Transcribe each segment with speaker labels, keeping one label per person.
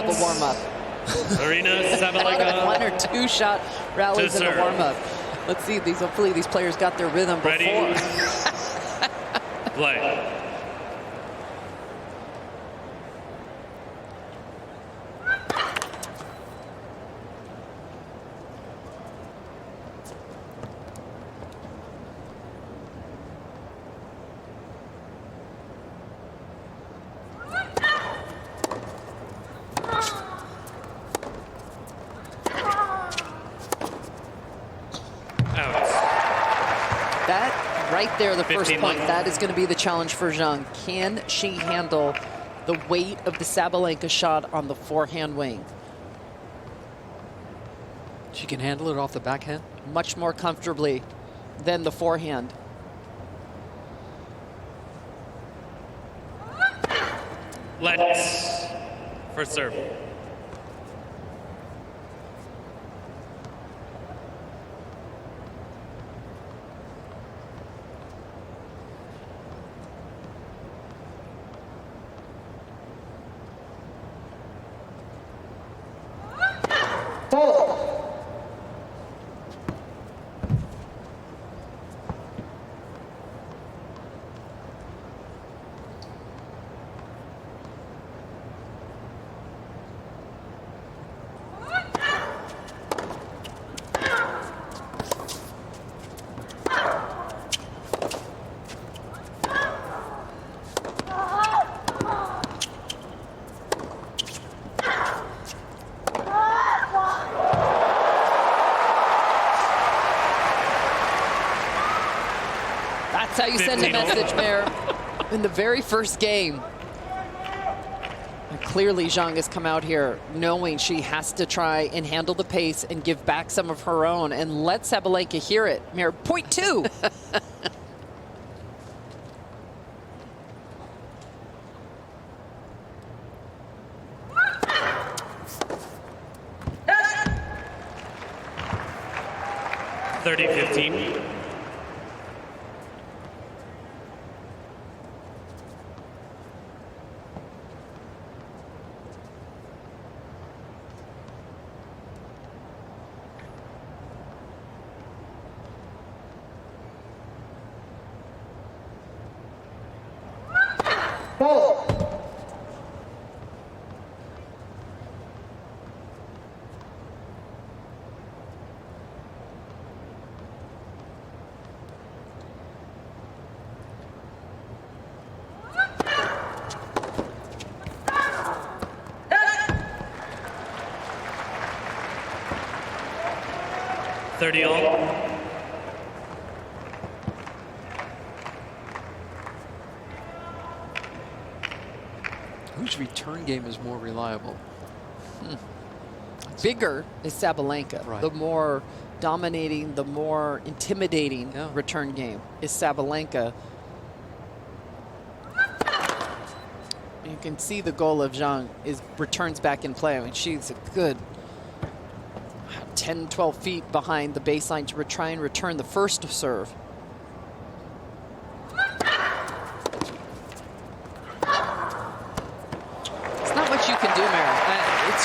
Speaker 1: the warm-up.
Speaker 2: Aryna Sabalenka.
Speaker 1: 1 or 2 shot rallies in the warm-up. Let's see, hopefully these players got their rhythm before.
Speaker 2: Ready? Play.
Speaker 1: That right there, the first point,
Speaker 2: points.
Speaker 1: that is going to be the challenge for Zheng. Can she handle the weight of the Sabalenka shot on the forehand wing?
Speaker 3: She can handle it off the backhand?
Speaker 1: Much more comfortably than the forehand.
Speaker 2: Let's first serve.
Speaker 1: That's how you send a message, Mayor. In the very first game. And clearly, Zheng has come out here knowing she has to try and handle the pace and give back some of her own and let Sabalenka hear it. Mayor, point 2.
Speaker 2: (30-15). (30-all).
Speaker 3: Whose return game is more reliable?
Speaker 1: Bigger is Sabalenka.
Speaker 3: Right.
Speaker 1: The more dominating, the more intimidating return game is Sabalenka. You can see the goal of Zheng is returns back in play. I mean, she's a good 10, 12 feet behind the baseline to try and return the first serve. It's not much you can do, Mary.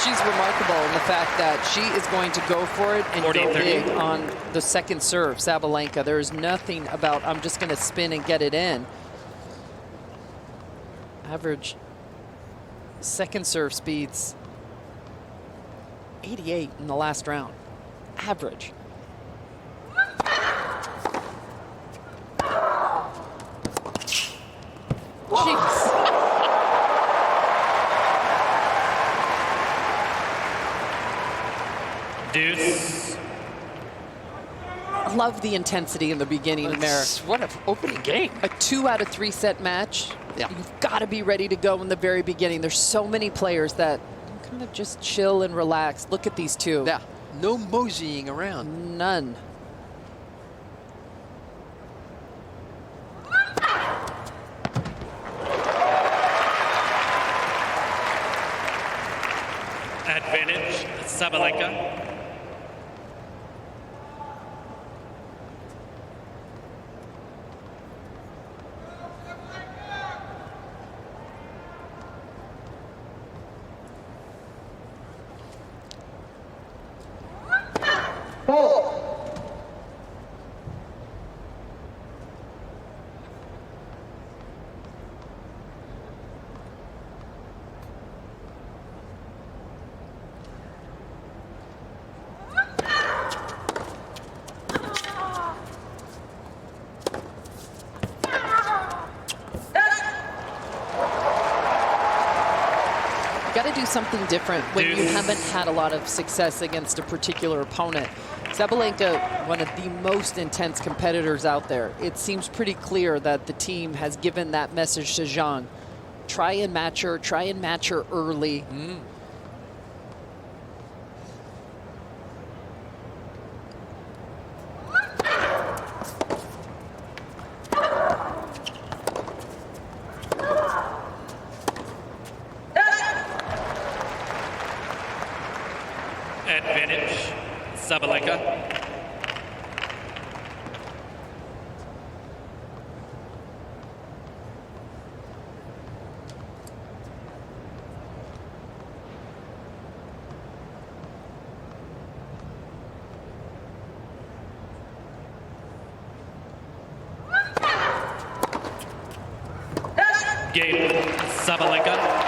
Speaker 1: She's remarkable in the fact that she is going to go for it and
Speaker 2: 40,
Speaker 1: go
Speaker 2: 30.
Speaker 1: big on the second serve, Sabalenka. There is nothing about, I'm just going to spin and get it in. Average second serve speeds 88 in the last round. Average. Jeez.
Speaker 2: Deuce.
Speaker 1: Love the intensity in the beginning, Mary.
Speaker 3: What an opening game.
Speaker 1: A 2 out of 3 set match.
Speaker 3: Yeah.
Speaker 1: You've got to be ready to go in the very beginning. There's so many players that kind of just chill and relax. Look at these two.
Speaker 3: Yeah, no moseying around.
Speaker 1: None.
Speaker 2: Advantage, Sabalenka.
Speaker 1: got to do something different when you haven't had a lot of success against a particular opponent. Sabalenka, one of the most intense competitors out there. It seems pretty clear that the team has given that message to Zheng. Try and match her early.
Speaker 2: Advantage, Sabalenka. Game, Sabalenka.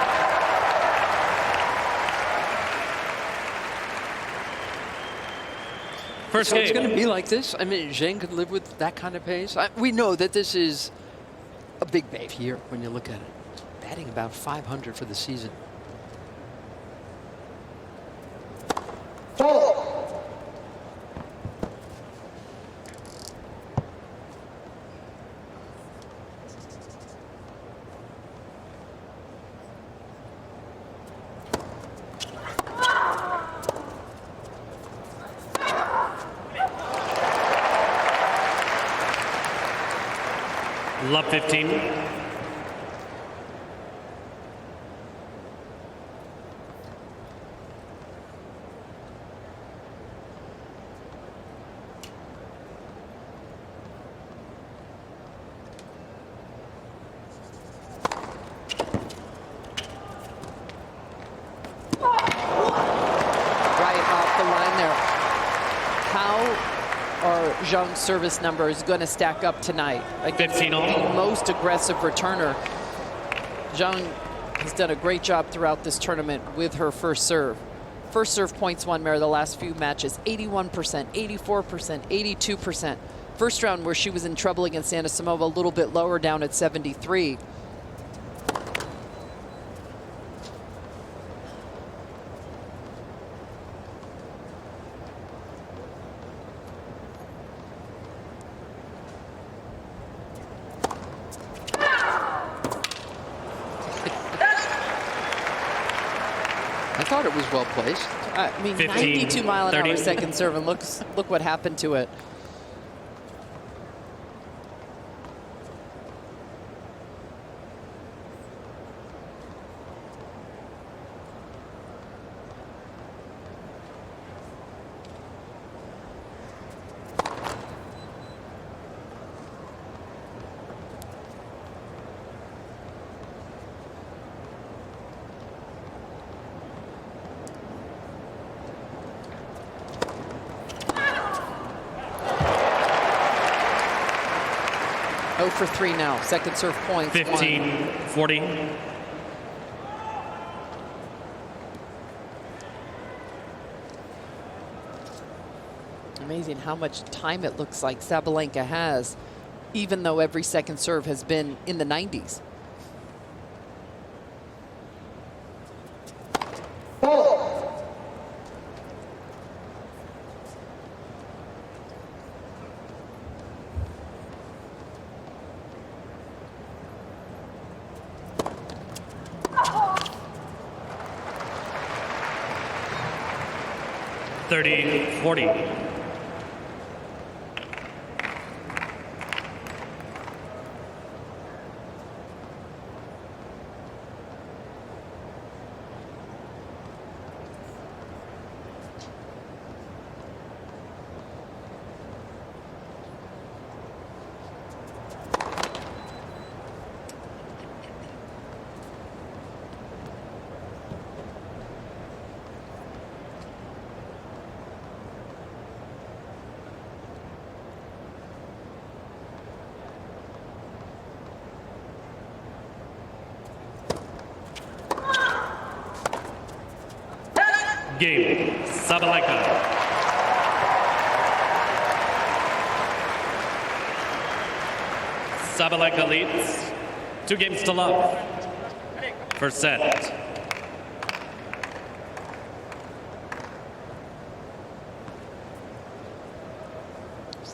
Speaker 2: First
Speaker 3: So
Speaker 2: game.
Speaker 3: it's going to be like this. I mean, Zheng could live with that kind of pace. We know that this is a big babe here when you look at it. Batting about 500 for the season.
Speaker 2: Love 15.
Speaker 1: Zheng's service number is going to stack up tonight against
Speaker 2: 15 all.
Speaker 1: the most aggressive returner. Zheng has done a great job throughout this tournament with her first serve. First serve points won, Mare, the last few matches, 81%, 84%, 82%. First round where she was in trouble against Anisimova, a little bit lower, down at 73.
Speaker 3: I thought it was well placed.
Speaker 1: I mean,
Speaker 2: 15,
Speaker 1: 92 mile an hour
Speaker 2: 30.
Speaker 1: second serve, and look what happened to it. For 3 now. Second serve points.
Speaker 2: 15, 40.
Speaker 1: Amazing how much time it looks like Sabalenka has, even though every second serve has been in the 90s.
Speaker 2: Thirty, 40. Game, Sabalenka. Sabalenka leads 2 games to love. First set.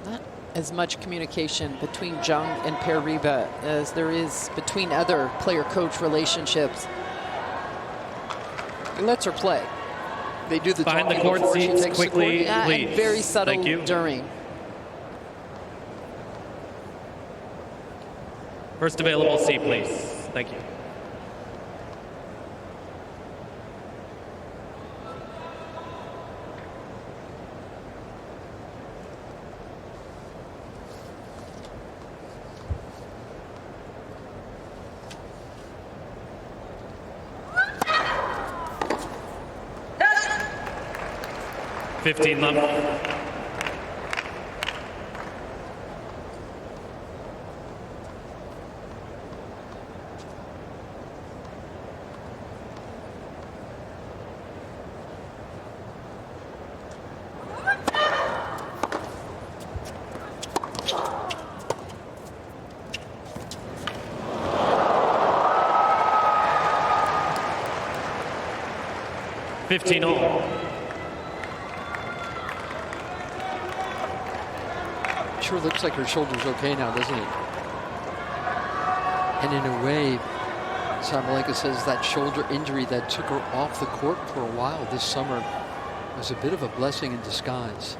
Speaker 1: not as much communication between Zheng and Paribas as there is between other player-coach relationships. He lets her play.
Speaker 3: They do the
Speaker 2: Behind the
Speaker 3: talking
Speaker 2: court
Speaker 3: before she
Speaker 2: seats
Speaker 3: takes the
Speaker 2: quickly,
Speaker 3: court.
Speaker 1: Yeah,
Speaker 2: please.
Speaker 1: and very subtle
Speaker 2: Thank you.
Speaker 1: during.
Speaker 2: First available seat, please. Thank you. Fifteen left. Fifteen all.
Speaker 3: Sure looks like her shoulder's okay now, doesn't it? And in a way, Sabalenka says that shoulder injury that took her off the court for a while this summer was a bit of a blessing in disguise.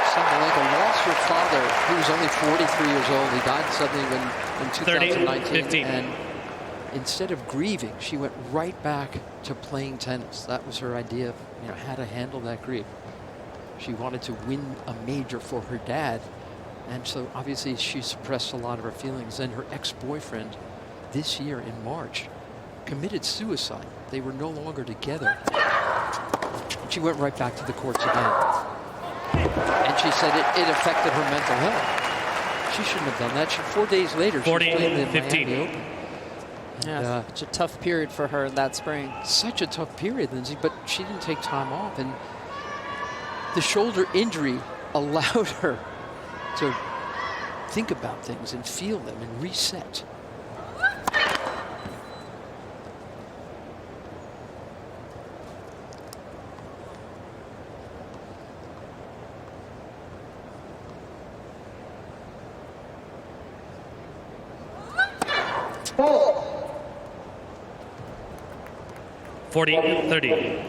Speaker 3: Sabalenka lost her father. He was only 43 years old. He died suddenly in 2019.
Speaker 2: 15.
Speaker 3: And instead of grieving, she went right back to playing tennis. That was her idea of, how to handle that grief. She wanted to win a major for her dad. And so obviously she suppressed a lot of her feelings. And her ex-boyfriend this year in March committed suicide. They were no longer together. And she went right back to the courts again. And she said it affected her mental health. She shouldn't have done that. 4 days later, she was playing the
Speaker 2: 15.
Speaker 3: Miami Open.
Speaker 1: Yeah, such a tough period for her that spring.
Speaker 3: Such a tough period, Lindsay, but she didn't take time off. And the shoulder injury allowed her to think about things and feel them and reset.
Speaker 4: Ball.
Speaker 2: 40-30.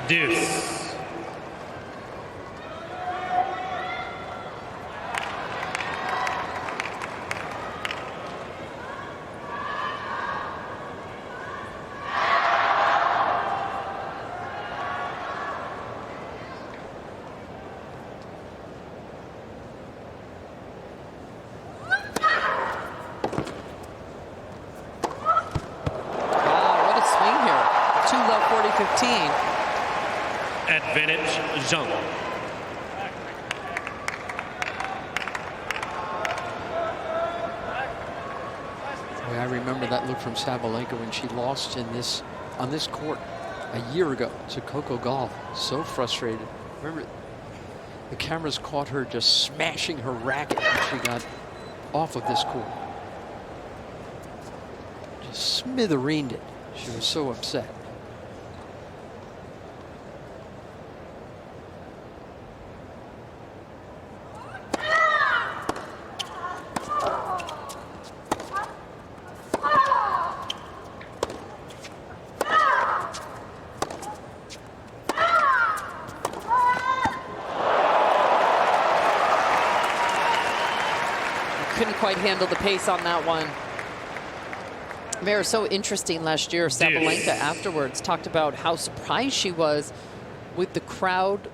Speaker 2: Deuce.
Speaker 1: Wow, what a swing here. 2 love 40-15.
Speaker 2: Advantage Zheng.
Speaker 3: I remember that look from Sabalenka when she lost on this court a year ago to Coco Gauff. So frustrated. Remember, the cameras caught her just smashing her racket when she got off of this court. Just smithereened it. She was so upset.
Speaker 1: Couldn't quite handle the pace on that one. Very so interesting last year. Sabalenka afterwards talked about how surprised she was with the crowd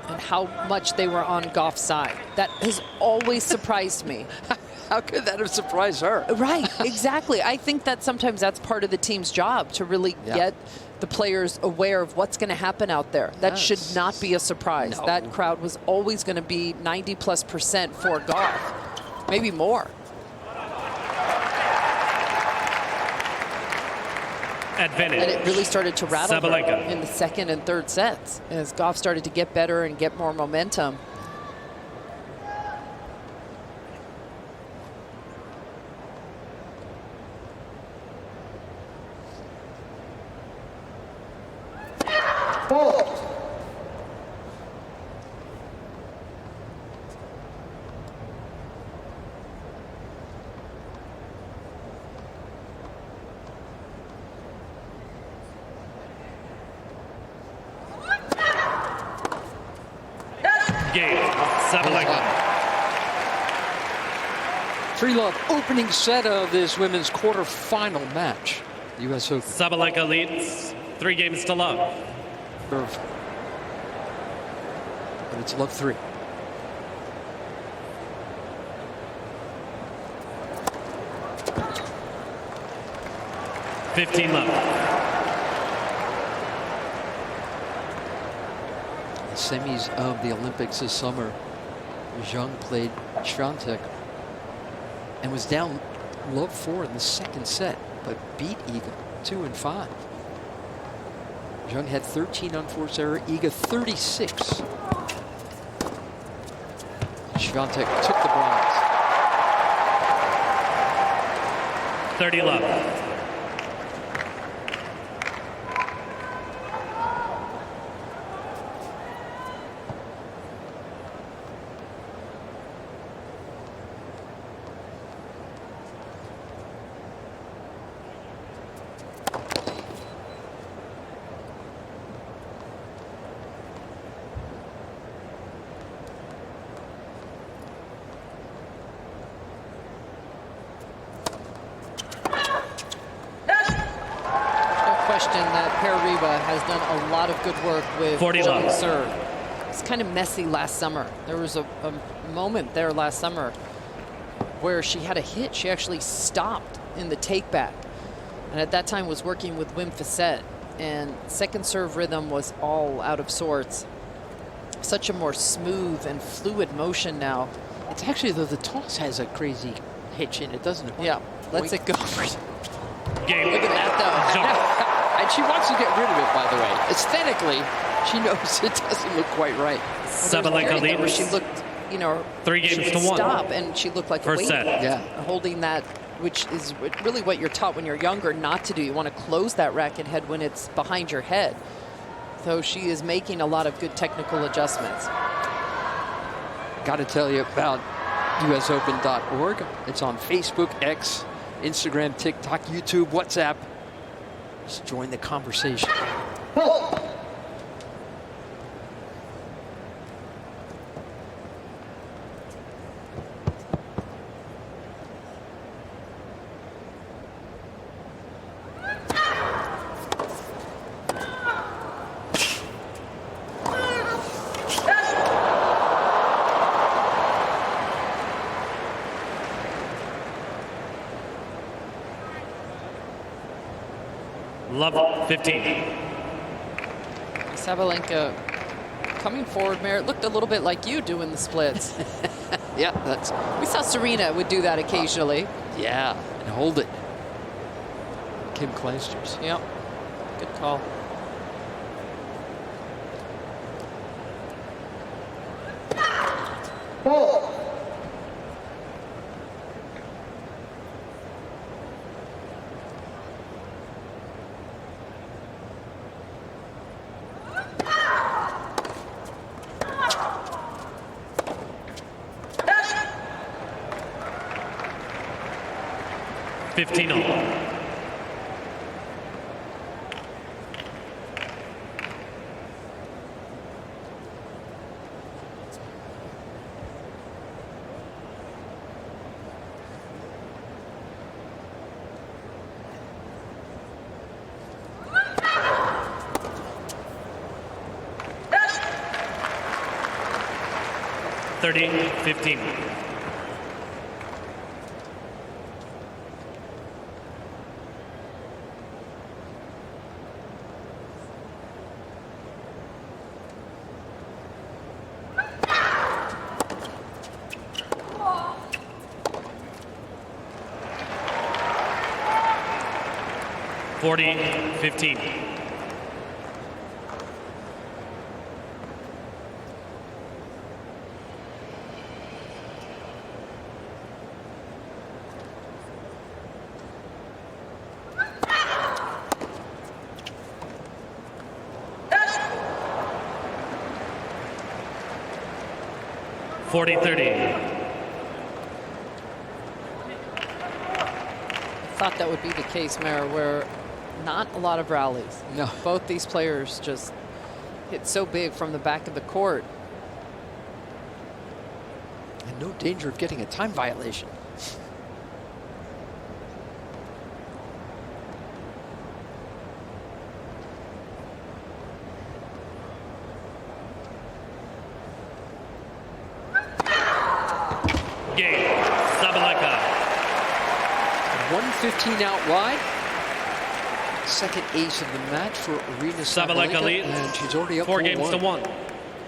Speaker 1: and how much they were on Gauff's side. That has always surprised me.
Speaker 3: How could that have surprised her?
Speaker 1: Right, exactly. I think that sometimes that's part of the team's job, to really get the players aware of what's going to happen out there. That should not be a surprise.
Speaker 3: No.
Speaker 1: That crowd was always going to be 90+% for Gauff, maybe more.
Speaker 2: Advantage.
Speaker 1: And it really started to rattle her
Speaker 2: Sabalenka.
Speaker 1: in the second and third sets as Gauff started to get better and get more momentum.
Speaker 2: Game. Sabalenka.
Speaker 3: 3-love opening set of this women's quarterfinal match. U.S. Open.
Speaker 2: Sabalenka leads 3 games to love.
Speaker 3: But it's love 3.
Speaker 2: $15 love.
Speaker 3: The semis of the Olympics this summer, Zheng played Świątek and was down love 4 in the second set, but beat Iga 2 and 5. Zheng had 13 unforced error, Iga 36. Świątek took the bronze.
Speaker 2: 30 love.
Speaker 1: That Riba has done a lot of good work with
Speaker 2: 40 love.
Speaker 1: serve. It's kind of messy last summer. There was a moment there last summer where she had a hit. She actually stopped in the take back, and at that time was working with Wim Fissette, and second serve rhythm was all out of sorts. Such a more smooth and fluid motion now.
Speaker 3: It's actually, though, the toss has a crazy hitch in it, doesn't it?
Speaker 1: Yeah, lets it go.
Speaker 2: Game.
Speaker 1: Look at that, though.
Speaker 2: Jump.
Speaker 3: And she wants to get rid of it, by the way. Aesthetically, she knows it doesn't look quite right.
Speaker 2: Sabalenka
Speaker 1: Where
Speaker 2: leads.
Speaker 1: she looked, you know,
Speaker 2: 3 games
Speaker 1: she
Speaker 2: to 1.
Speaker 1: stop, and she looked like
Speaker 2: First
Speaker 1: a weight.
Speaker 2: set.
Speaker 3: Yeah.
Speaker 1: Holding that, which is really what you're taught when you're younger not to do. You want to close that racket head when it's behind your head. So she is making a lot of good technical adjustments.
Speaker 3: Got to tell you about usopen.org. It's on Facebook, X, Instagram, TikTok, YouTube, WhatsApp. Just join the conversation.
Speaker 2: Love 15.
Speaker 1: Sabalenka coming forward, Merritt, looked a little bit like you doing the splits.
Speaker 3: Yeah, that's.
Speaker 1: We saw Serena would do that occasionally.
Speaker 3: Yeah, and hold it. Kim Clijsters.
Speaker 1: Yep, good call.
Speaker 2: $15. $30-15. 40-15.
Speaker 1: Thought that would be the case, Mara, where not a lot of rallies.
Speaker 3: No.
Speaker 1: Both these players just hit so big from the back of the court.
Speaker 3: And no danger of getting a time violation.
Speaker 2: Game. Sabalenka.
Speaker 3: 115 out wide. Second ace of the match for Aryna
Speaker 2: Sabalenka
Speaker 3: Sabalenka,
Speaker 2: leads
Speaker 3: and she's already up
Speaker 2: 4 games to 1.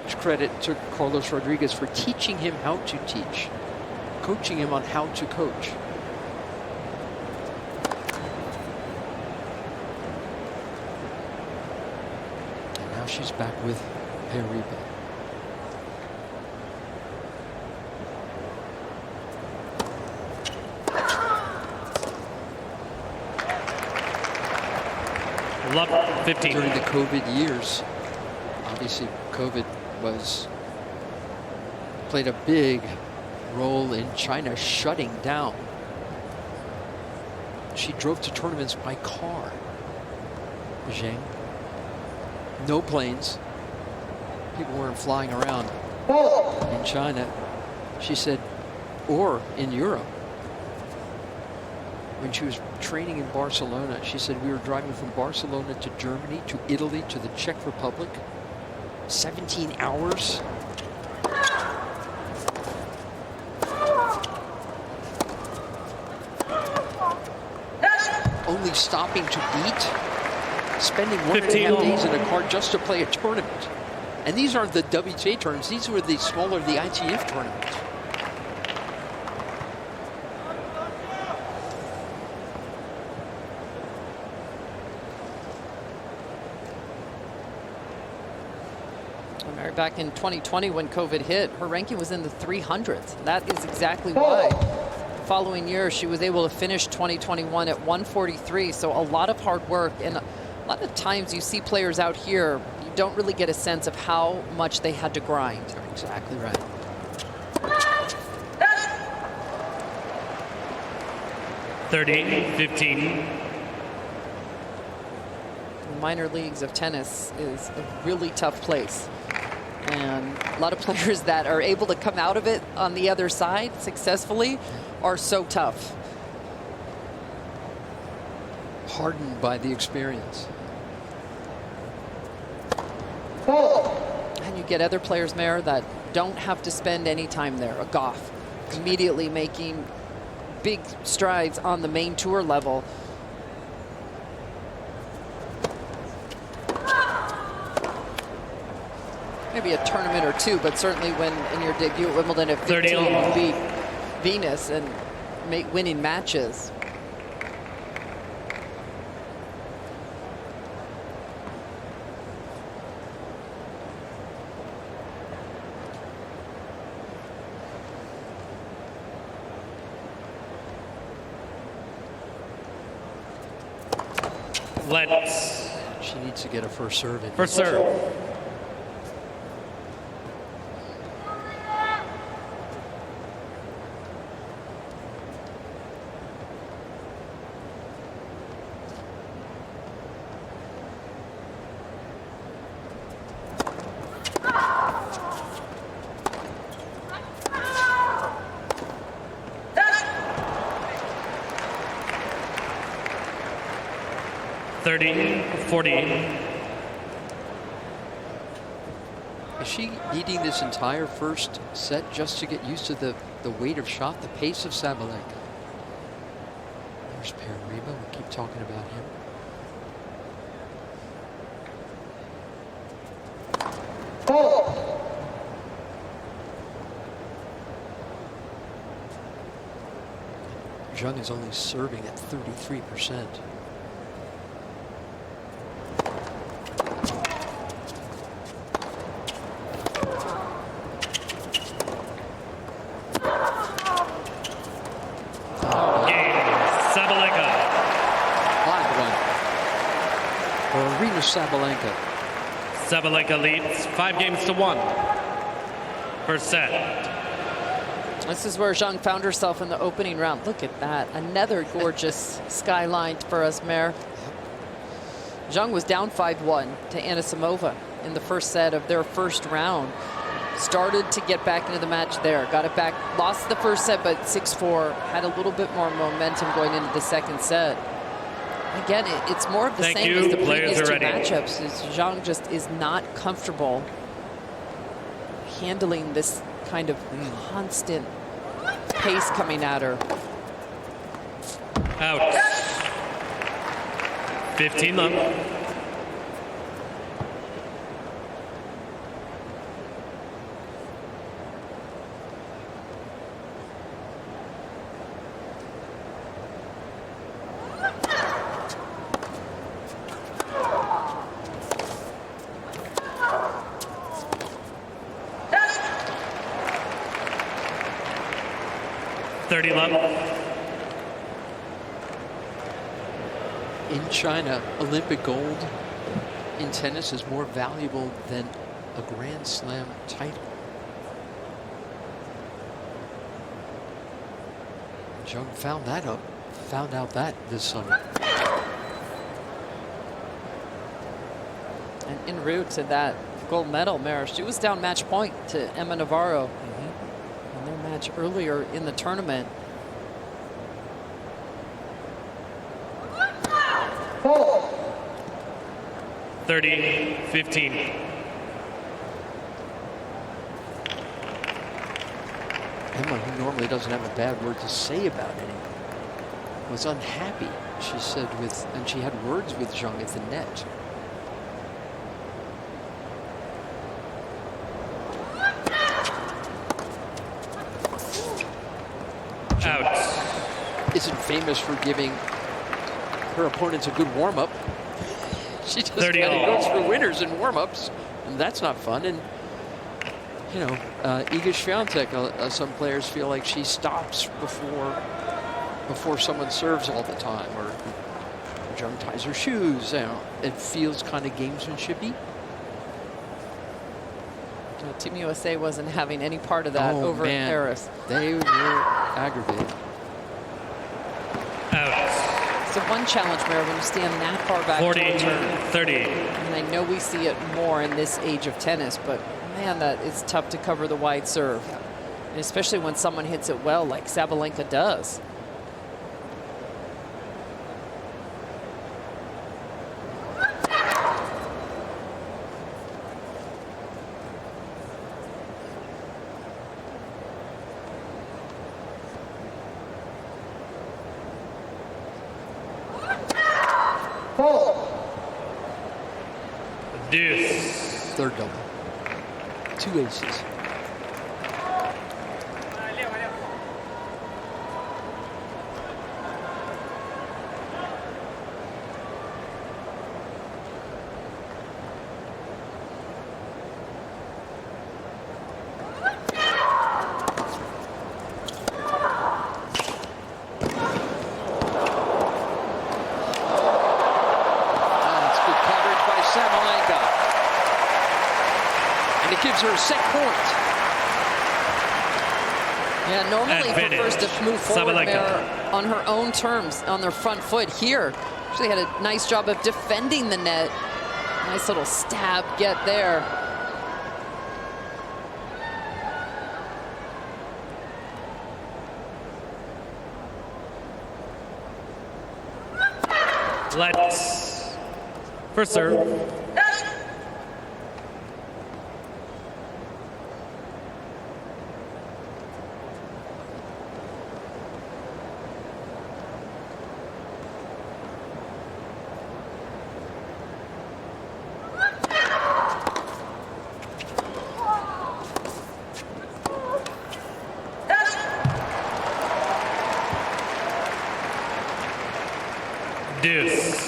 Speaker 3: Much credit to Carlos Rodriguez for teaching him how to teach, coaching him on how to coach. And now she's back with Aryna.
Speaker 2: Love 15.
Speaker 3: During the COVID years, obviously COVID played a big role in China shutting down. She drove to tournaments by car. Zheng. No planes. People weren't flying around in China. She said, or in Europe. When she was training in Barcelona, she said, we were driving from Barcelona to Germany, to Italy, to the Czech Republic. 17 hours. Only stopping to eat. Spending 1.5 days in a car just to play a tournament. And these aren't the WTA tournaments. These were the smaller, the ITF tournaments.
Speaker 1: Back in 2020 when COVID hit, her ranking was in the 300s. That is exactly why. The following year, she was able to finish 2021 at 143. So a lot of hard work. And a lot of times you see players out here, you don't really get a sense of how much they had to grind.
Speaker 3: Exactly right.
Speaker 2: $30-15.
Speaker 1: The minor leagues of tennis is a really tough place. And a lot of players that are able to come out of it on the other side successfully are so tough.
Speaker 3: Hardened by the experience.
Speaker 1: And you get other players, Mayor, that don't have to spend any time there. A Gauff immediately making big strides on the main tour level. Maybe a tournament or two, but certainly when in your debut at Wimbledon at 15, you beat Venus and winning matches.
Speaker 3: She needs to get a first serve in.
Speaker 2: First serve. $30-40.
Speaker 3: Is she needing this entire first set just to get used to the weight of shot, the pace of Sabalenka? There's Aryna. We keep talking about him. Zheng is only serving at 33%. Aryna Sabalenka.
Speaker 2: Sabalenka leads 5-1. First set.
Speaker 1: This is where Zheng found herself in the opening round. Look at that. Another gorgeous skyline for us, Mayor. Zheng was down 5-1 to Anisimova in the first set of their first round. Started to get back into the match there. Got it back. Lost the first set, but 6-4. Had a little bit more momentum going into the second set. Again, it's more of the same as the previous two matchups. Zheng just is not comfortable handling this kind of constant pace coming at her.
Speaker 2: Out. 15-love.
Speaker 3: In China, Olympic gold in tennis is more valuable than a Grand Slam title. Zheng found out that this summer.
Speaker 1: And en route to that gold medal, Mara, she was down match point to Emma Navarro in their match earlier in the tournament.
Speaker 2: 30-15.
Speaker 3: Emma, who normally doesn't have a bad word to say about anyone, was unhappy, she said, and she had words with Zheng at the net.
Speaker 2: Out.
Speaker 3: Isn't famous for giving her opponents a good warm-up. She just kind of goes for winners in warm-ups, and that's not fun. And you know, Iga Swiatek, some players feel like she stops before someone serves all the time, or Zheng ties her shoes. You know, it feels kind of gamesmanshipy.
Speaker 1: Team USA wasn't having any part of that over in Paris.
Speaker 3: They were aggravated.
Speaker 2: Out.
Speaker 1: So one challenge, Mary, when you stand that far back
Speaker 2: 40-30.
Speaker 1: And I know we see it more in this age of tennis, but man, that is tough to cover the wide serve. And especially when someone hits it well like Sabalenka does.
Speaker 2: Deuce.
Speaker 3: Third double. Two aces. Gives her a set point.
Speaker 1: Yeah, normally prefers to move forward on her own terms, on their front foot. Here, she had a nice job of defending the net. Nice little stab get there.
Speaker 2: Let's first serve. Deuce.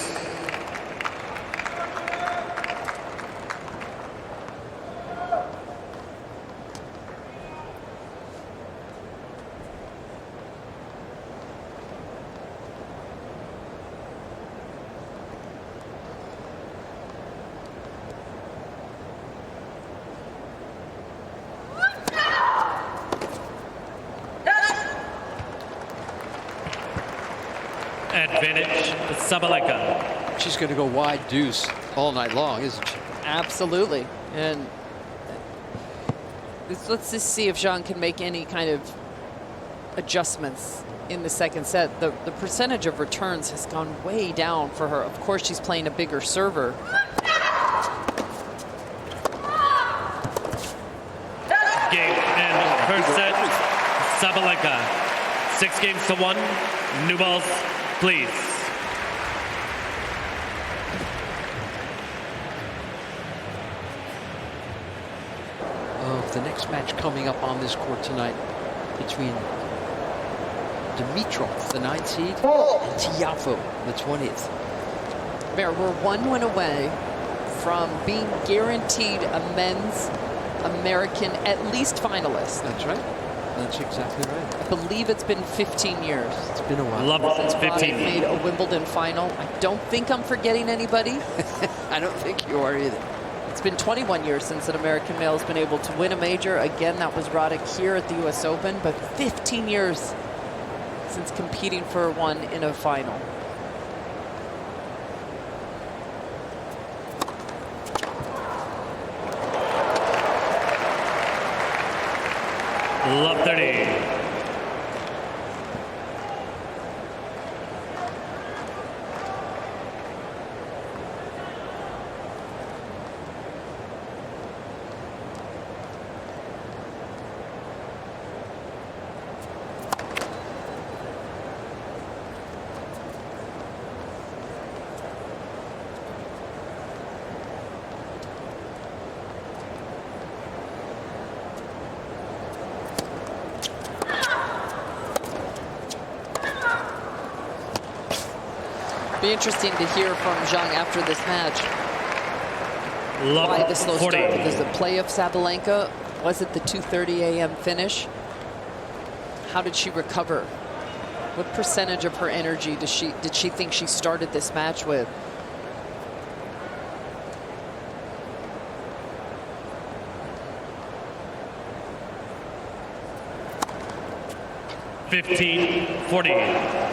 Speaker 2: Advantage, Sabalenka.
Speaker 3: She's going to go wide deuce all night long, isn't she?
Speaker 1: Absolutely. And let's just see if Zheng can make any kind of adjustments in the second set. The percentage of returns has gone way down for her. Of course, she's playing a bigger server.
Speaker 2: Game and first set, Sabalenka. 6-1. New balls, please.
Speaker 3: The next match coming up on this court tonight between Dimitrov, the 9th seed, and Tiafoe, the 20th.
Speaker 1: We're 1 win away from being guaranteed a men's American at least finalist.
Speaker 3: That's right. That's exactly right.
Speaker 1: I believe it's been 15 years.
Speaker 3: It's been a while.
Speaker 2: Love
Speaker 1: Since
Speaker 2: it. 15.
Speaker 1: Roddick made a Wimbledon final. I don't think I'm forgetting anybody.
Speaker 3: I don't think you are either.
Speaker 1: It's been 21 years since an American male has been able to win a major. Again, that was Roddick here at the US Open, but 15 years since competing for one in a final.
Speaker 2: Love 30.
Speaker 1: Be interesting to hear from Zheng after this match.
Speaker 2: Love
Speaker 1: Why the slow
Speaker 2: 40.
Speaker 1: start? Because the play of Sabalenka, was it the 2:30 a.m. finish? How did she recover? What percentage of her energy did she think she started this match with?
Speaker 2: $15.40.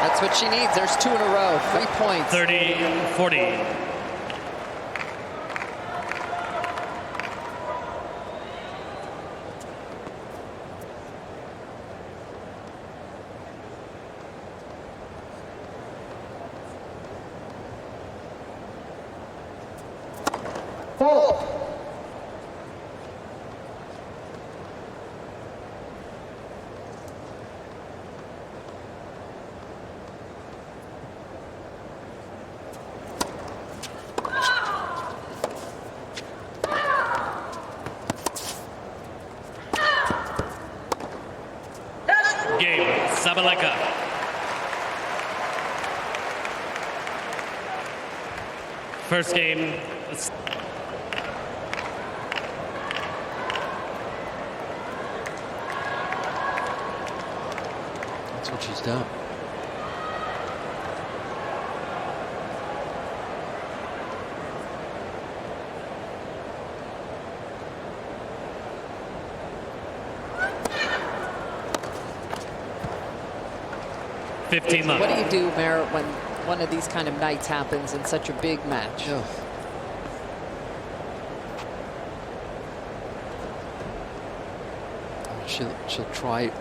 Speaker 1: That's what she needs. There's 2 in a row. 3 points.
Speaker 2: 30-40. Game, Sabalenka. First game.
Speaker 3: That's what she's done.
Speaker 1: What do you do, Merritt, when one of these kind of nights happens in such a big match?
Speaker 3: Oh. She'll try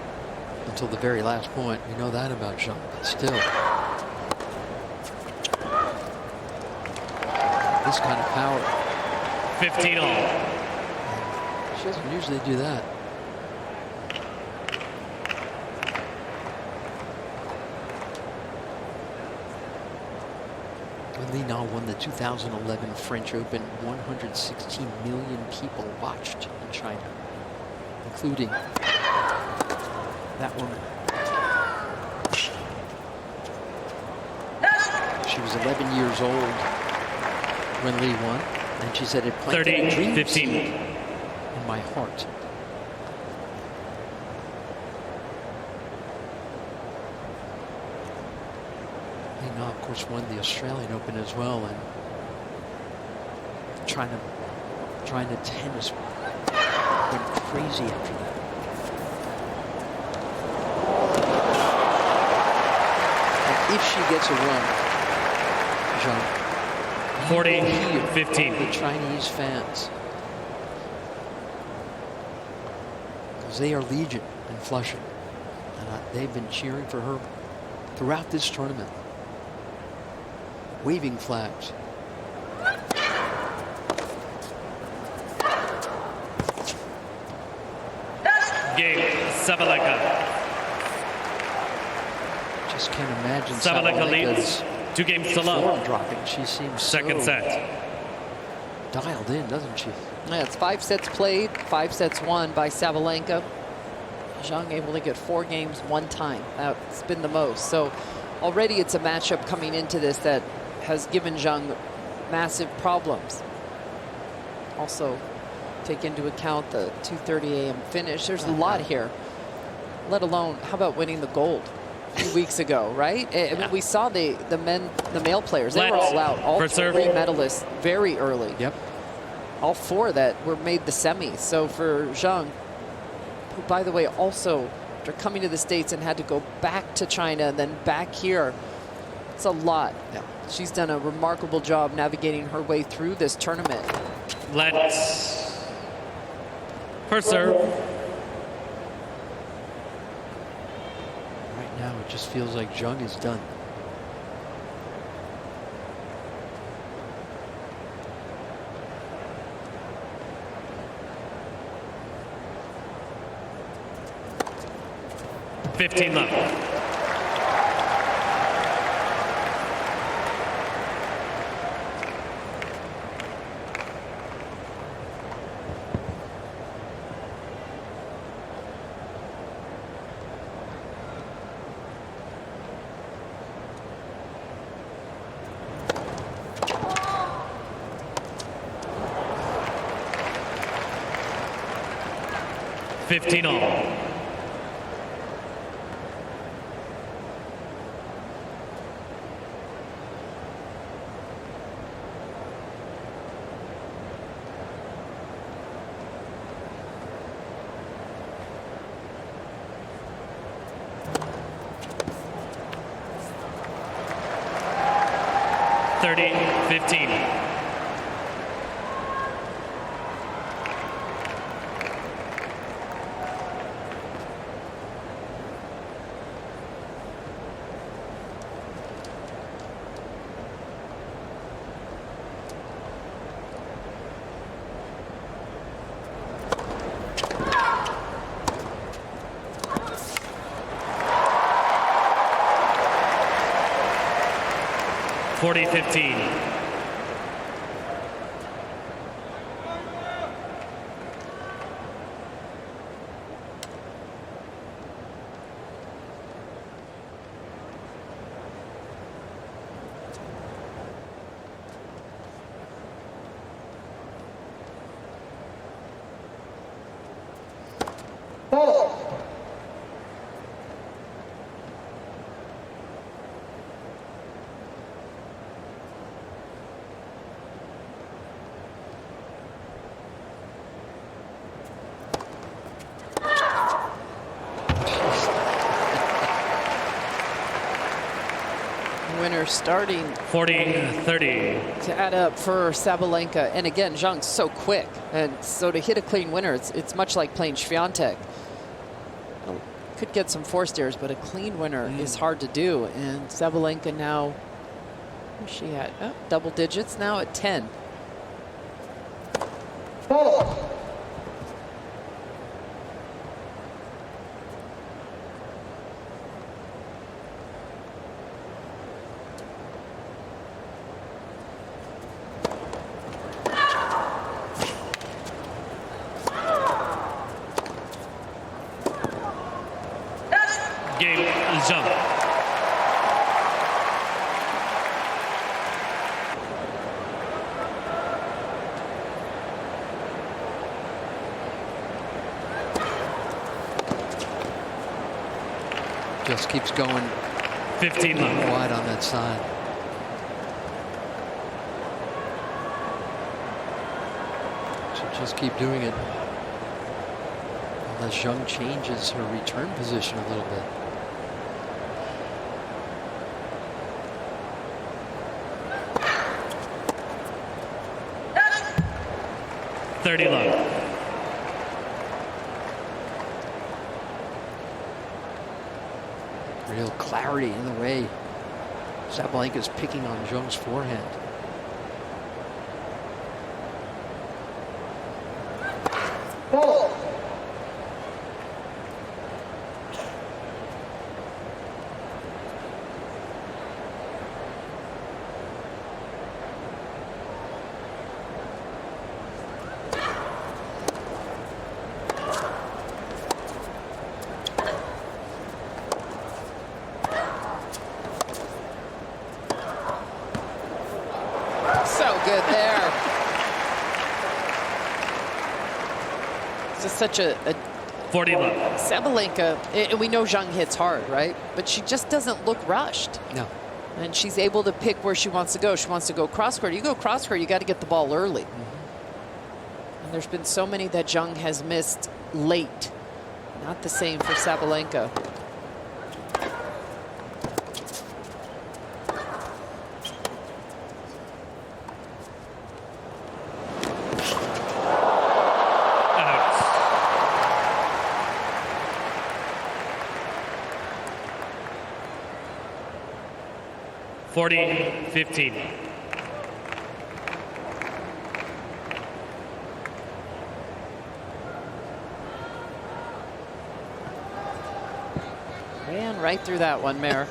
Speaker 3: until the very last point. We know that about Zheng, but still. This kind of power.
Speaker 2: 15-all.
Speaker 3: She doesn't usually do that. Li Na won the 2011 French Open. 116 million people watched in China, including that woman. She was 11 years old when Li won, and she said it planted a dream
Speaker 2: 30-15.
Speaker 3: seed in my heart. They now, of course, won the Australian Open as well, and trying to tennis went crazy after that. And if she gets a run, Zheng,
Speaker 2: 40-15.
Speaker 3: the Chinese fans, because they are legion in Flushing, and they've been cheering for her throughout this tournament, waving flags.
Speaker 2: Game, Sabalenka.
Speaker 3: Just can't imagine
Speaker 2: Sabalenka leads
Speaker 3: Sabalenka's
Speaker 2: 2 games to
Speaker 3: form
Speaker 2: love.
Speaker 3: dropping. She seems
Speaker 2: Second
Speaker 3: so
Speaker 2: set.
Speaker 3: dialed in, doesn't she?
Speaker 1: Yeah, it's 5 sets played, 5 sets won by Sabalenka. Zheng able to get 4 games 1 time. That's been the most. So already it's a matchup coming into this that has given Zheng massive problems. Also, take into account the 2:30 a.m. finish. There's a lot here. Let alone, how about winning the gold a few weeks ago, right? I mean, we saw the male players. They were all out. All 3 medalists very early.
Speaker 3: Yep.
Speaker 1: All 4 that were made the semis. So for Zheng, who, by the way, also after coming to the States and had to go back to China and then back here, it's a lot.
Speaker 3: Yeah.
Speaker 1: She's done a remarkable job navigating her way through this tournament.
Speaker 2: Let's first serve.
Speaker 3: Right now, it just feels like Zheng is done.
Speaker 2: $15 left. $15 all. $30-15. $40-15.
Speaker 1: Winner starting
Speaker 2: 40-30.
Speaker 1: to add up for Sabalenka. And again, Zheng's so quick. And so to hit a clean winner, it's much like playing Swiatek. Could get some forced errors, but a clean winner is hard to do. And Sabalenka now, where's she at? Oh, double digits now at 10.
Speaker 2: Game, Zheng.
Speaker 3: Just keeps going
Speaker 2: 15 love.
Speaker 3: wide on that side. She'll just keep doing it. Unless Zheng changes her return position a little bit.
Speaker 2: $30 love.
Speaker 3: Real clarity in the way Sabalenka's picking on Zheng's forehand.
Speaker 1: So good there. It's just such a
Speaker 2: 40 love.
Speaker 1: Sabalenka, and we know Zheng hits hard, right? But she just doesn't look rushed.
Speaker 3: No.
Speaker 1: And she's able to pick where she wants to go. She wants to go cross court. You go cross court, you got to get the ball early. And there's been so many that Zheng has missed late. Not the same for Sabalenka.
Speaker 2: Out. 40-15.
Speaker 1: Ran right through that one, Mare.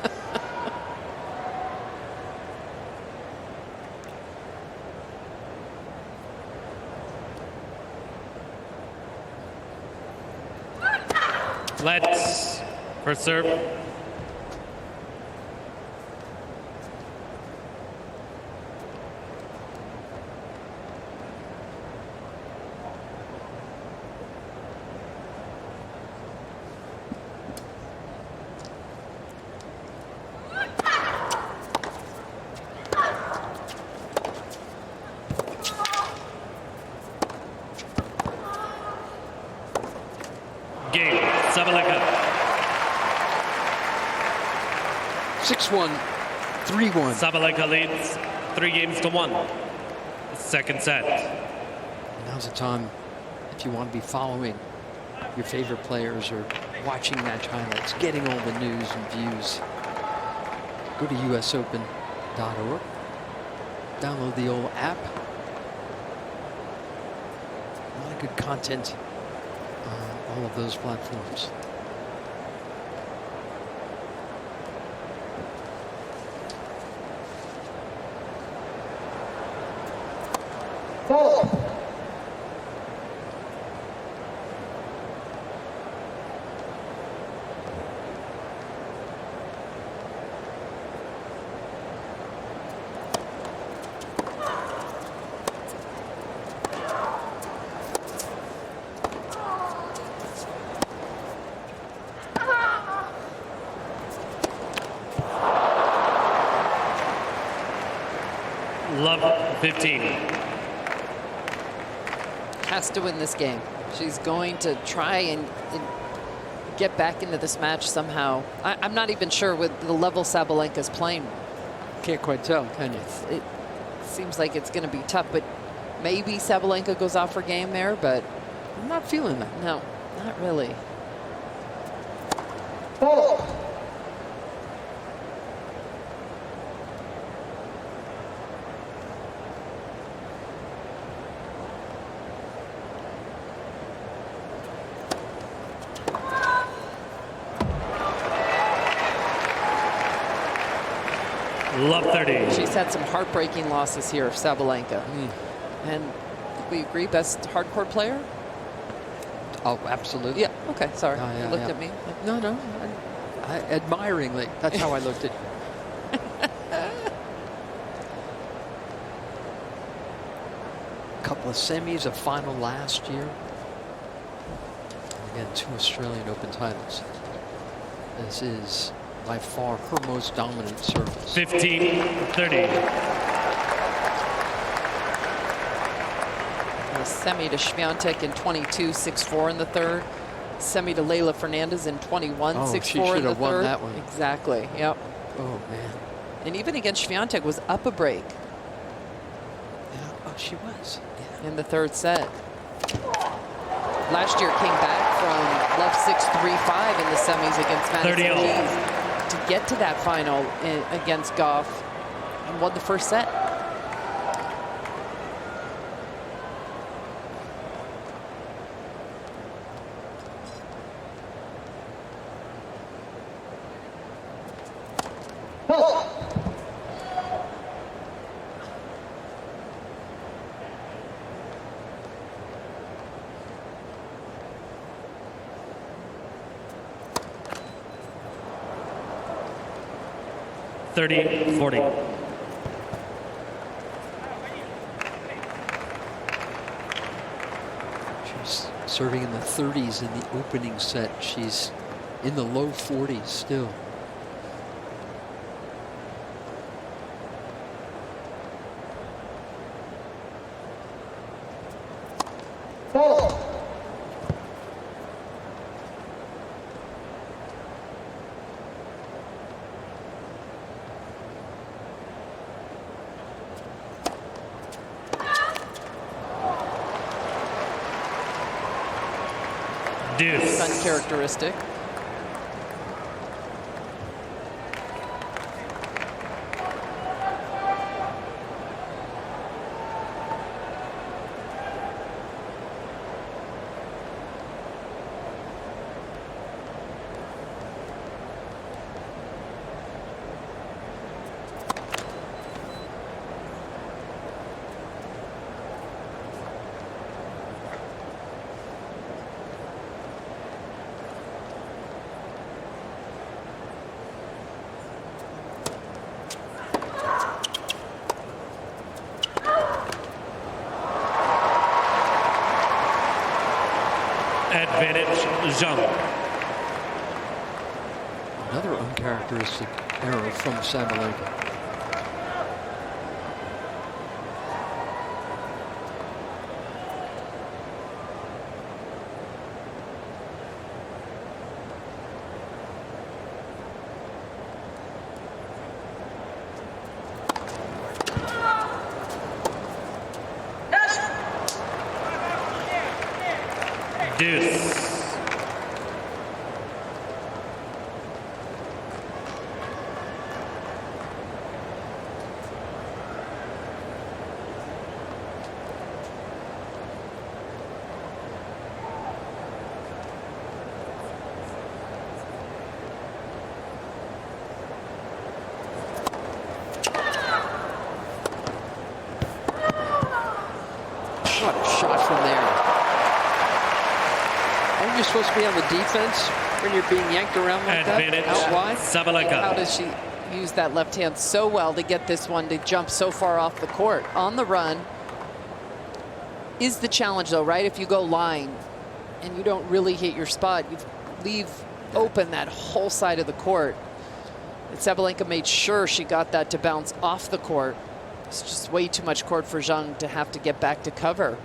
Speaker 2: Let's first serve. Game, Sabalenka.
Speaker 3: 6-1, 3-1.
Speaker 2: Sabalenka leads 3-1. Second set.
Speaker 3: Now's the time if you want to be following your favorite players or watching match highlights, getting all the news and views. Go to usopen.org. Download the old app. A lot of good content on all of those platforms.
Speaker 2: Love 15.
Speaker 1: Has to win this game. She's going to try and get back into this match somehow. I'm not even sure with the level Sabalenka's playing.
Speaker 3: Can't quite tell, can you?
Speaker 1: It seems like it's going to be tough, but maybe Sabalenka goes off her game there, but
Speaker 3: I'm not feeling that.
Speaker 1: no, not really.
Speaker 2: Love 30.
Speaker 1: She's had some heartbreaking losses here, Sabalenka. And we agree, best hardcore player?
Speaker 3: Oh, absolutely.
Speaker 1: Yeah, okay, sorry.
Speaker 3: Yeah,
Speaker 1: You looked
Speaker 3: yeah.
Speaker 1: at me.
Speaker 3: No. Admiringly. That's how I looked at you. Couple of semis, a final last year. And again, 2 Australian Open titles. This is by far her most dominant service.
Speaker 2: 15-30.
Speaker 1: A semi to Świątek in 22-6-4 in the third. Semi to Leylah Fernandez in 21-6-4
Speaker 3: she
Speaker 1: in
Speaker 3: should
Speaker 1: the
Speaker 3: have won
Speaker 1: third.
Speaker 3: that one.
Speaker 1: Exactly. Yep.
Speaker 3: Oh man.
Speaker 1: And even against Świątek was up a break
Speaker 3: Yeah. Oh, she was. Yeah.
Speaker 1: in the third set. Last year came back from love 6-3-5 in the semis against Madison
Speaker 2: 30-all.
Speaker 1: Keys to get to that final against Gauff and won the first set.
Speaker 3: She was serving in the 30s in the opening set. She's in the low 40s still.
Speaker 2: Deuce.
Speaker 1: Uncharacteristic.
Speaker 2: Advantage, Zheng.
Speaker 3: Another uncharacteristic error from Sabalenka.
Speaker 2: Deuce.
Speaker 3: What a shot from there. Aren't you supposed to be on the defense when you're being yanked around like
Speaker 2: Advantage,
Speaker 3: that? Out wide?
Speaker 1: How
Speaker 2: Sabalenka.
Speaker 1: does she use that left hand so well to get this one to jump so far off the court? On the run is the challenge though, right? If you go line and you don't really hit your spot, you leave open that whole side of the court. And Sabalenka made sure she got that to bounce off the court. It's just way too much court for Zheng to have to get back to cover.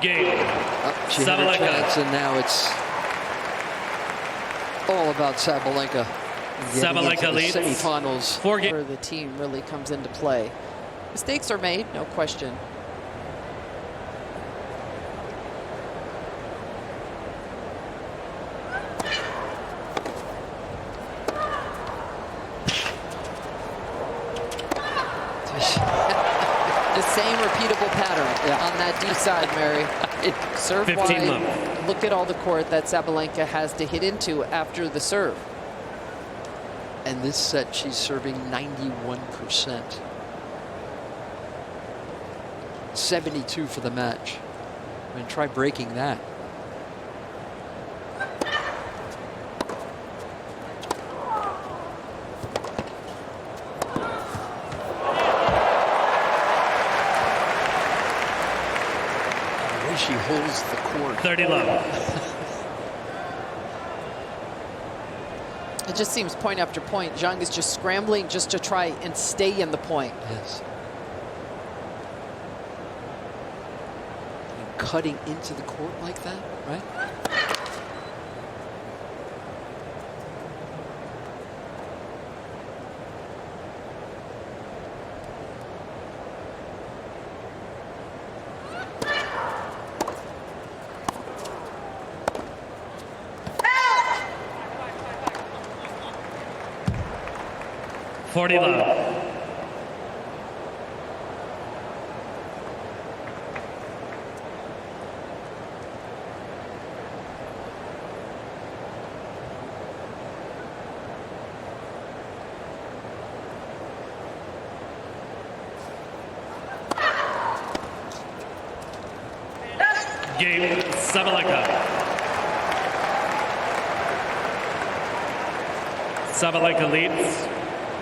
Speaker 2: Game.
Speaker 3: She had her
Speaker 2: Sabalenka.
Speaker 3: chance, and now it's all about Sabalenka. Getting into
Speaker 2: Sabalenka
Speaker 3: the
Speaker 2: leads.
Speaker 3: semifinals.
Speaker 2: 4 games.
Speaker 1: Where the team really comes into play. Mistakes are made, no question. The same repeatable pattern on that deep side, Mary. Serve
Speaker 2: 15
Speaker 1: wide.
Speaker 2: love.
Speaker 1: Look at all the court that Sabalenka has to hit into after the serve.
Speaker 3: And this set, she's serving 91%. 72 for the match. I mean, try breaking that. long she holds the court.
Speaker 2: 30 love.
Speaker 1: It just seems point after point, Zheng is just scrambling just to try and stay in the point.
Speaker 3: Yes. And cutting into the court like that, right?
Speaker 2: Forty love. Game Sabalenka. Sabalenka leads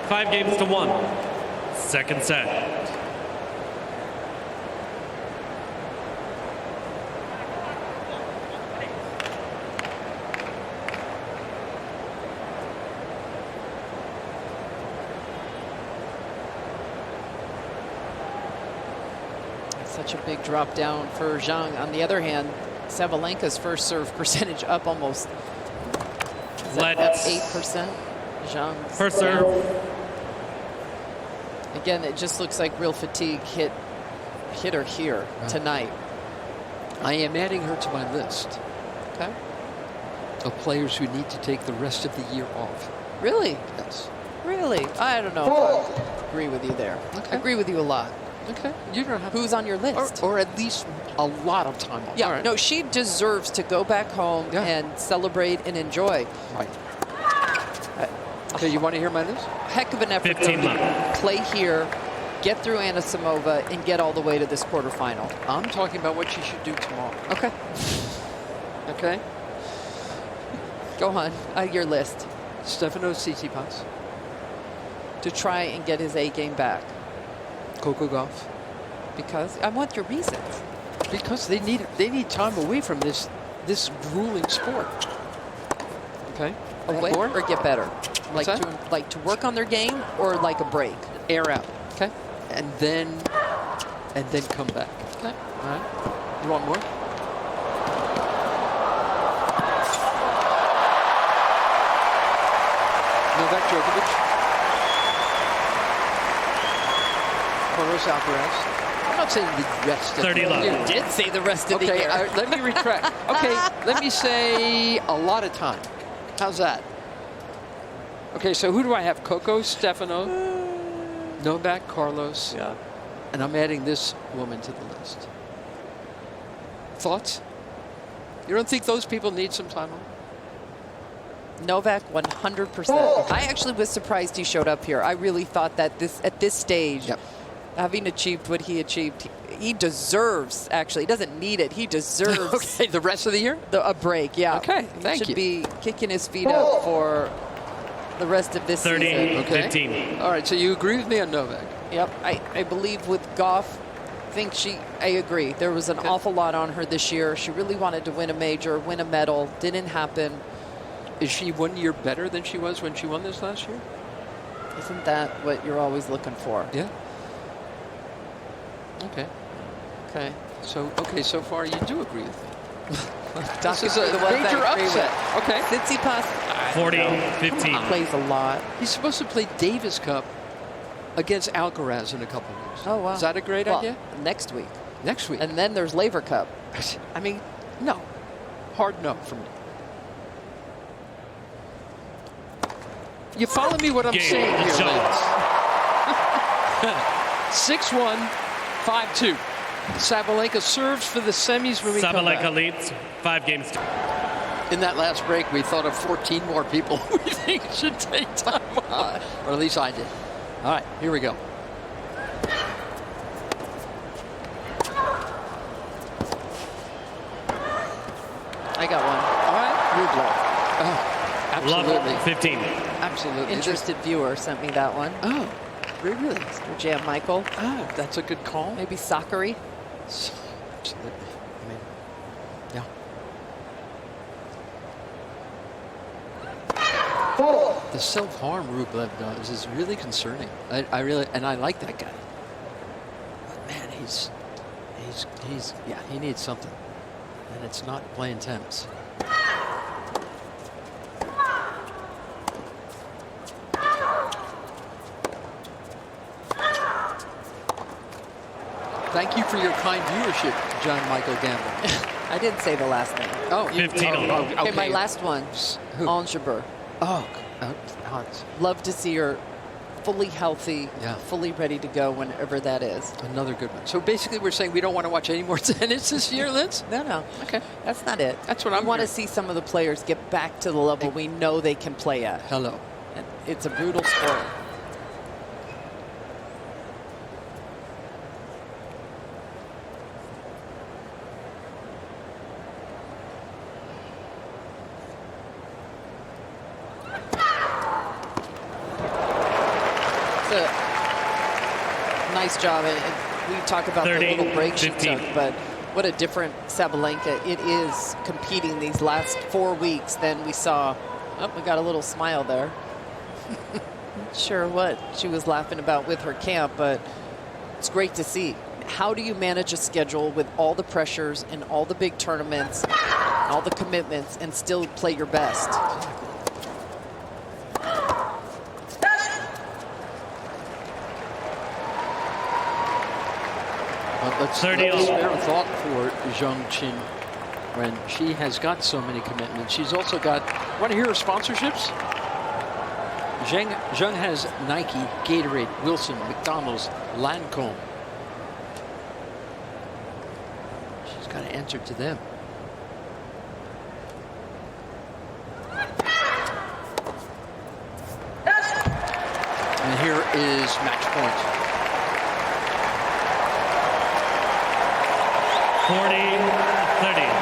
Speaker 2: 5-1. Second set.
Speaker 1: Such a big drop down for Zheng. On the other hand, Sabalenka's first serve percentage up almost 8%. Zheng's
Speaker 2: First serve.
Speaker 1: Again, it just looks like real fatigue hit her here tonight.
Speaker 3: I am adding her to my list
Speaker 1: Okay.
Speaker 3: of players who need to take the rest of the year off.
Speaker 1: Really?
Speaker 3: Yes.
Speaker 1: Really? I don't know if I agree with you there.
Speaker 3: Okay.
Speaker 1: I agree with you a lot.
Speaker 3: Okay. You don't have
Speaker 1: Who's on your list?
Speaker 3: or at least a lot of time off.
Speaker 1: Yeah,
Speaker 3: All right.
Speaker 1: no, she deserves to go back home and celebrate and enjoy.
Speaker 3: Right. Okay, you want to hear my list?
Speaker 1: Heck of an effort
Speaker 2: 15
Speaker 1: to
Speaker 2: left.
Speaker 1: play here, get through Aryna Sabalenka, and get all the way to this quarterfinal.
Speaker 3: I'm talking about what she should do tomorrow.
Speaker 1: Okay.
Speaker 3: Okay?
Speaker 1: Go on. Your list.
Speaker 3: Stefanos Tsitsipas,
Speaker 1: To try and get his A game back.
Speaker 3: Coco Gauff.
Speaker 1: Because I want your reasons.
Speaker 3: Because they need time away from this grueling sport. Okay?
Speaker 1: Away or get better? Like
Speaker 3: that?
Speaker 1: to work on their game or like a break?
Speaker 3: Air out.
Speaker 1: Okay.
Speaker 3: And then come back.
Speaker 1: Okay.
Speaker 3: All right? You want more? Novak Djokovic. Carlos Alcaraz. I'm not saying the rest of
Speaker 2: 30
Speaker 3: the
Speaker 2: love.
Speaker 3: year.
Speaker 1: You did say the rest of the
Speaker 3: Okay,
Speaker 1: year.
Speaker 3: let me retract. Okay, let me say a lot of time. How's that? Okay, so who do I have? Coco, Stefano, Novak, Carlos.
Speaker 1: Yeah.
Speaker 3: And I'm adding this woman to the list. Thoughts? You don't think those people need some time off?
Speaker 1: Novak 100%. I actually was surprised he showed up here. I really thought that at this stage, having achieved what he achieved, he deserves, actually, he doesn't need it, he deserves
Speaker 3: Okay, the rest of the year?
Speaker 1: a break, yeah.
Speaker 3: Okay, thank
Speaker 1: He should
Speaker 3: you.
Speaker 1: be kicking his feet up for the rest of this
Speaker 2: 30,
Speaker 1: season.
Speaker 3: Okay.
Speaker 2: 15.
Speaker 3: All right, so you agree with me on Novak?
Speaker 1: Yep, I believe with Gauff, I agree. There was an awful lot on her this year. She really wanted to win a major, win a medal. Didn't happen.
Speaker 3: Is she 1 year better than she was when she won this last year?
Speaker 1: Isn't that what you're always looking for?
Speaker 3: Yeah. Okay.
Speaker 1: Okay.
Speaker 3: So far you do agree with me.
Speaker 1: This
Speaker 3: is a major upset. Okay.
Speaker 1: Tsitsipas
Speaker 2: 40-15.
Speaker 1: plays a lot.
Speaker 3: He's supposed to play Davis Cup against Alcaraz in a couple of years.
Speaker 1: Oh, wow.
Speaker 3: Is that a great
Speaker 1: Well,
Speaker 3: idea?
Speaker 1: Next week.
Speaker 3: Next week.
Speaker 1: And then there's Laver Cup.
Speaker 3: I mean, no. Hard no for me. You follow me what I'm
Speaker 2: Game
Speaker 3: saying here,
Speaker 2: Zheng.
Speaker 3: ladies. 6-1, 5-2. Sabalenka serves for the semis when we come back.
Speaker 2: Sabalenka leads 5-2.
Speaker 3: In that last break, we thought of 14 more people we think should take time off. Or at least I did. All right, here we go.
Speaker 1: I got one.
Speaker 3: All right.
Speaker 1: Rude love.
Speaker 3: Absolutely.
Speaker 2: Love 15.
Speaker 3: Absolutely.
Speaker 1: Interested viewer sent me that one.
Speaker 3: Oh, really?
Speaker 1: Mr. Jan Michael.
Speaker 3: Oh, that's a good call.
Speaker 1: Maybe Sakari.
Speaker 3: Absolutely. I mean, yeah. The self-harm Rublev does is really concerning. I really, and I like that guy. But man, yeah, he needs something. And it's not playing tennis. Thank you for your kind viewership, John Michael Gamble.
Speaker 1: I didn't say the last name.
Speaker 3: Oh,
Speaker 2: 15.
Speaker 1: Okay, my last one,
Speaker 3: Who?
Speaker 1: Anjabur.
Speaker 3: Oh, Hans.
Speaker 1: Love to see her fully healthy,
Speaker 3: Yeah.
Speaker 1: fully ready to go whenever that is.
Speaker 3: Another good one. So basically, we're saying we don't want to watch any more tennis this year, Liz?
Speaker 1: No.
Speaker 3: Okay.
Speaker 1: That's not it.
Speaker 3: That's what
Speaker 1: I
Speaker 3: I'm
Speaker 1: want to
Speaker 3: hearing.
Speaker 1: see some of the players get back to the level we know they can play at.
Speaker 3: Hello.
Speaker 1: And it's a brutal sport. It's a nice job. And we talk about
Speaker 2: 30,
Speaker 1: the little break she
Speaker 2: 15.
Speaker 1: took, but what a different Sabalenka it is competing these last 4 weeks than we saw. Oh, we got a little smile there. Not sure what she was laughing about with her camp, but it's great to see. How do you manage a schedule with all the pressures and all the big tournaments, all the commitments, and still play your best?
Speaker 3: But let's
Speaker 2: 30 all.
Speaker 3: spare a thought for Zheng Qinwen. She has got so many commitments. She's also got, want to hear her sponsorships? Zheng has Nike, Gatorade, Wilson, McDonald's, Lancome. She's got to answer to them. And here is match point.
Speaker 2: 40-30.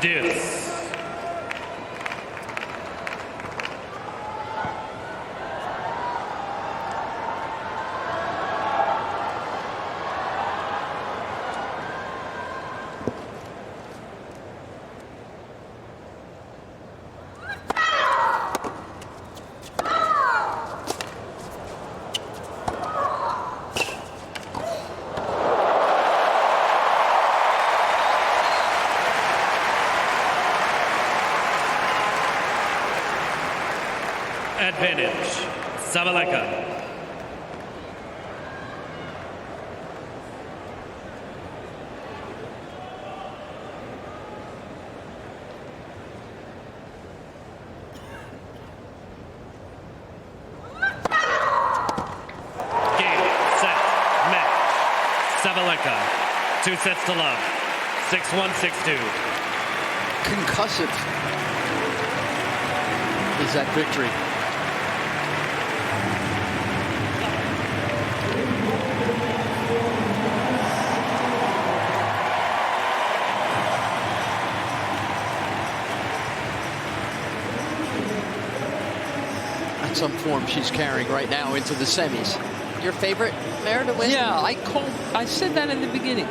Speaker 2: Deuce. Advantage, Sabalenka. Game, set, match. Sabalenka, 2 sets to love. 6-1, 6-2.
Speaker 3: Concussive is that victory. That's some form she's carrying right now into the semis.
Speaker 1: Your favorite player to win?
Speaker 3: Yeah, I said that in the beginning.